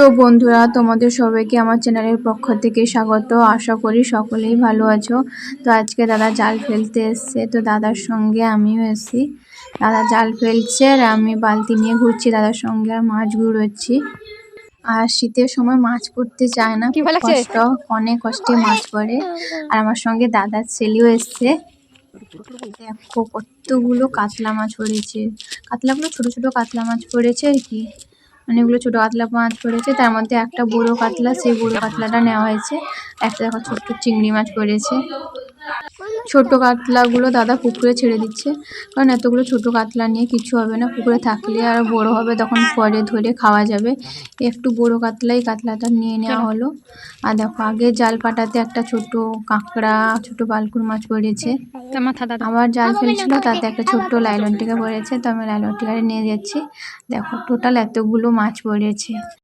তো বন্ধুরা, তোমাদের সবাইকে আমার চ্যানেলের পক্ষ থেকে স্বাগত। আশা করি সকলেই ভালো আছো। তো আজকে দাদা জাল ফেলতে এসছে, তো দাদার সঙ্গে আমিও এসেছি। দাদা জাল ফেলছে আর আমি বালতি নিয়ে ঘুরছি দাদার সঙ্গে, আর মাছ ঘুরোচ্ছি। আর শীতের সময় মাছ পড়তে চায় না, খুব কষ্ট, অনেক কষ্টে মাছ পড়ে। আর আমার সঙ্গে দাদার ছেলেও এসছে। দেখো কতগুলো কাতলা মাছ পড়েছে। কাতলাগুলো ছোট ছোট কাতলা মাছ পড়েছে আর কি, অনেকগুলো ছোট কাতলা মাছ পড়েছে। তার মধ্যে একটা বড় কাতলা, সেই বড় কাতলাটা নেওয়া হয়েছে। একটা দেখো ছোট্ট চিংড়ি মাছ পড়েছে। ছোট কাতলাগুলো দাদা পুকুরে ছেড়ে দিচ্ছে, কারণ এতগুলো ছোট কাতলা নিয়ে কিছু হবে না। পুকুরে থাকলে আর বড় হবে, তখন পরে ধরে খাওয়া যাবে। একটু বড় কাতলাটা নিয়ে নেওয়া হলো। আর দেখো আগে জাল পাটাতে একটা ছোট কাঁকড়া, ছোট বালকুর মাছ পড়েছে। আবার জাল ফেলছিল, তাতে একটা ছোট্ট লাইলন টিকা পড়েছে। তো আমি লাইলন টিকাটা নিয়ে যাচ্ছি। দেখো টোটাল এতগুলো মাছ পড়েছে।